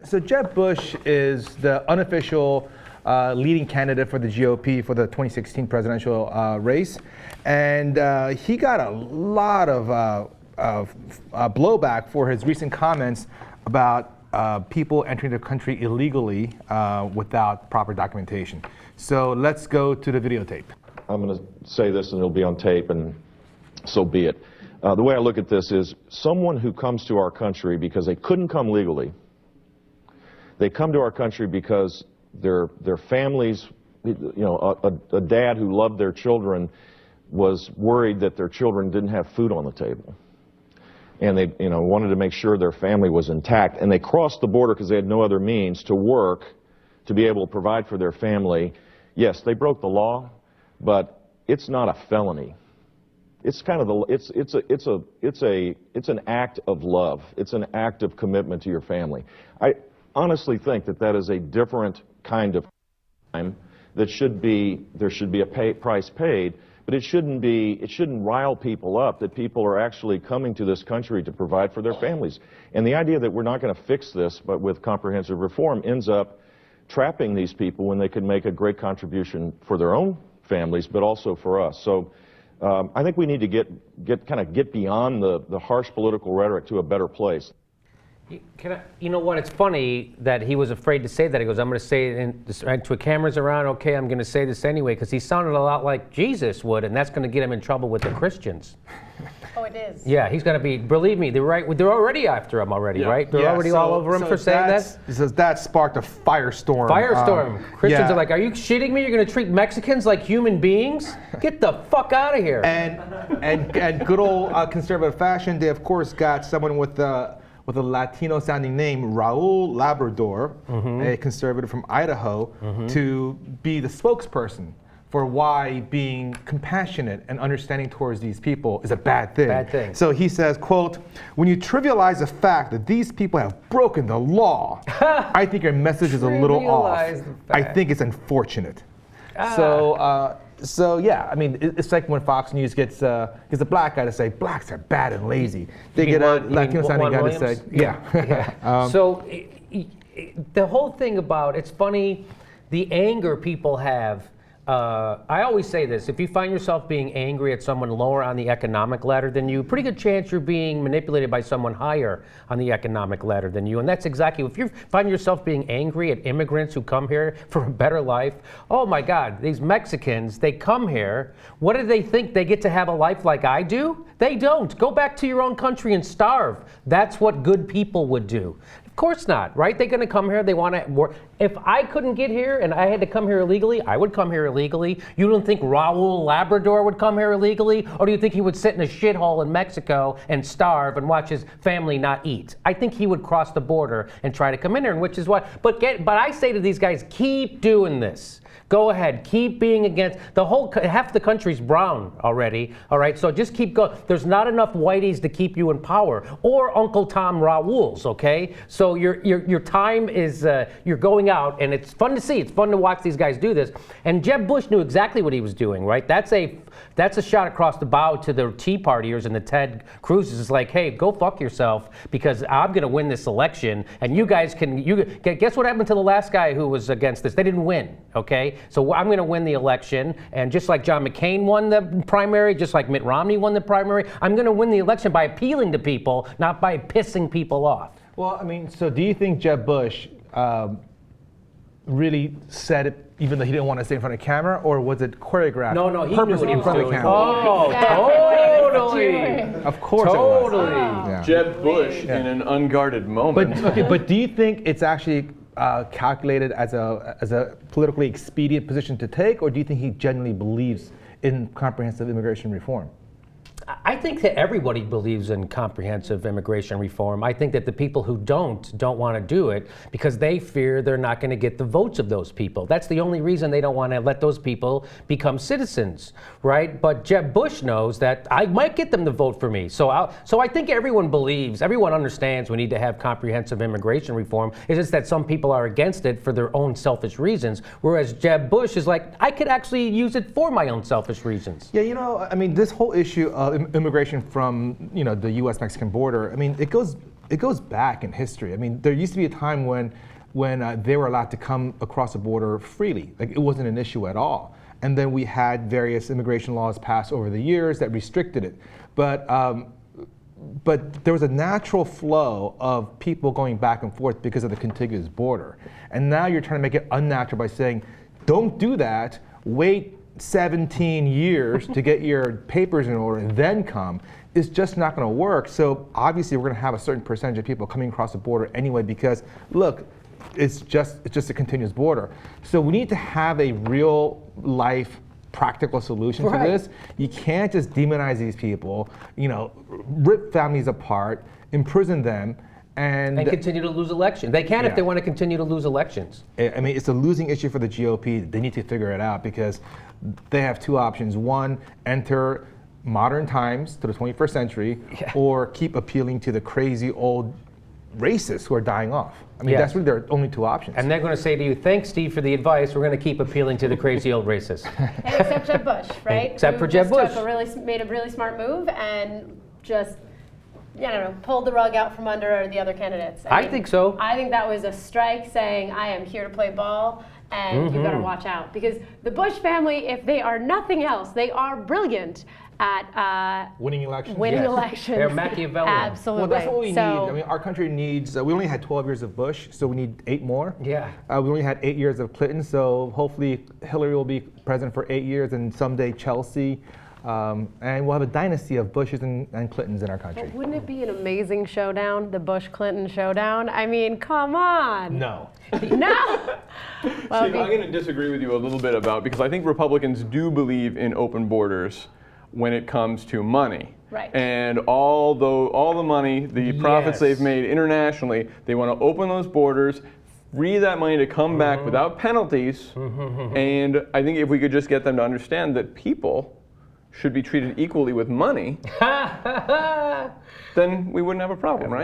So Jeb Bush is the unofficial leading candidate for the GOP for the 2016 presidential race, and he got a lot of blowback for his recent comments about people entering the country illegally without proper documentation. So let's go to the videotape. I'm going to say this and it'll be on tape, and so be it. The way I look at this is someone who comes to our country because they couldn't come legally. They come to our country because their families, you know, a dad who loved their children was worried that their children didn't have food on the table. And they, you know, wanted to make sure their family was intact. And they crossed the border because they had no other means to work, to be able to provide for their family. Yes, they broke the law, but it's not a felony. It's kind of it's an act of love. It's an act of commitment to your family. I honestly think that that is a different kind of crime that there should be a price paid, but it shouldn't rile people up that people are actually coming to this country to provide for their families. And the idea that we're not going to fix this but with comprehensive reform ends up trapping these people when they could make a great contribution for their own families, but also for us. So I think we need to get beyond the harsh political rhetoric to a better place. You know what? It's funny that he was afraid to say that. He goes, "I'm going to say it to cameras around. Okay, I'm going to say this anyway," because he sounded a lot like Jesus would, and that's going to get him in trouble with the Christians. Oh, it is. Yeah, he's going to be. Believe me, they're already after him already, yeah. right? They're already all over him for saying that. He says that sparked a firestorm. Firestorm. Christians are like, "Are you shitting me? You're going to treat Mexicans like human beings? Get the fuck out of here!" And good old conservative fashion, they of course got someone with a Latino-sounding name, Raul Labrador, a conservative from Idaho, to be the spokesperson for why being compassionate and understanding towards these people is a bad thing. Bad thing. So he says, quote, "When you trivialize the fact that these people have broken the law, I think your message is a little off. I think it's unfortunate." So yeah, I mean, it's like when Fox News gets a black guy to say blacks are bad and lazy. They get a Latino-sounding guy to say, yeah. So the whole thing about, it's funny, the anger people have. I always say this: if you find yourself being angry at someone lower on the economic ladder than you, pretty good chance you're being manipulated by someone higher on the economic ladder than you. And that's exactly, if you find yourself being angry at immigrants who come here for a better life, oh my God, these Mexicans, they come here, what do they think? They get to have a life like I do? They don't. Go back to your own country and starve. That's what good people would do. Of course not, right? They're going to come here, they want to work. If I couldn't get here and I had to come here illegally, I would come here illegally. You don't think Raul Labrador would come here illegally? Or do you think he would sit in a shithole in Mexico and starve and watch his family not eat? I think he would cross the border and try to come in here, and which is what, but I say to these guys, keep doing this. Go ahead, keep being against, half the country's brown already, all right? So just keep going. There's not enough whiteys to keep you in power, or Uncle Tom Raoul's, okay? So your time is, you're going out, and it's fun to see. It's fun to watch these guys do this. And Jeb Bush knew exactly what he was doing, right? That's a shot across the bow to the Tea Partiers and the Ted Cruz's. It's like, hey, go fuck yourself, because I'm going to win this election, and you guys guess what happened to the last guy who was against this? They didn't win, okay? So I'm going to win the election, and just like John McCain won the primary, just like Mitt Romney won the primary, I'm going to win the election by appealing to people, not by pissing people off. Well, I mean, so do you think Jeb Bush really said it even though he didn't want to say in front of camera, or was it choreographed? No, he knew what he was doing. Oh, totally. Of course Totally. it was. Yeah. Jeb Bush in an unguarded moment. But do you think it's actually calculated as a politically expedient position to take, or do you think he genuinely believes in comprehensive immigration reform? I think that everybody believes in comprehensive immigration reform. I think that the people who don't want to do it because they fear they're not going to get the votes of those people. That's the only reason they don't want to let those people become citizens, right? But Jeb Bush knows that I might get them to vote for me. So I think everyone understands we need to have comprehensive immigration reform. It's just that some people are against it for their own selfish reasons, whereas Jeb Bush is like, I could actually use it for my own selfish reasons. Yeah, I mean, this whole issue of immigration from, the U.S.-Mexican border, I mean, it goes it goes back in history. I mean, there used to be a time when they were allowed to come across the border freely. Like, it wasn't an issue at all. And then we had various immigration laws passed over the years that restricted it. But there was a natural flow of people going back and forth because of the contiguous border. And now you're trying to make it unnatural by saying, don't do that, wait 17 years to get your papers in order and then come. It's just not going to work. So obviously we're going to have a certain percentage of people coming across the border anyway because, look, it's just a continuous border. So we need to have a real life practical solution to this. You can't just demonize these people, rip families apart, imprison them, and continue to lose elections. They can if they want to continue to lose elections. I mean, it's a losing issue for the GOP. They need to figure it out because they have two options. One, enter modern times to the 21st century, or keep appealing to the crazy old racists who are dying off. I mean, that's really their only two options. And they're going to say to you, thanks, Steve, for the advice. We're going to keep appealing to the crazy old racists. Except Jeb Bush, right? Except for Jeb Bush. Made a really smart move and just, pulled the rug out from under the other candidates. I mean, think so. I think that was a strike saying, I am here to play ball, and you better watch out. Because the Bush family, if they are nothing else, they are brilliant at winning elections. Elections. They're Machiavellian. Absolutely. Well, that's what we need. I mean, our country needs, we only had 12 years of Bush, so we need 8 more. Yeah. We only had 8 years of Clinton, so hopefully Hillary will be president for 8 years and someday Chelsea. And we'll have a dynasty of Bushes and Clintons in our country. But wouldn't it be an amazing showdown, the Bush-Clinton showdown? I mean, come on. No. No? Well, Steve, I'm going to disagree with you a little bit because I think Republicans do believe in open borders when it comes to money. Right. And all the money, the profits they've made internationally, they want to open those borders, free that money to come back without penalties. And I think if we could just get them to understand that people should be treated equally with money, then we wouldn't have a problem, right?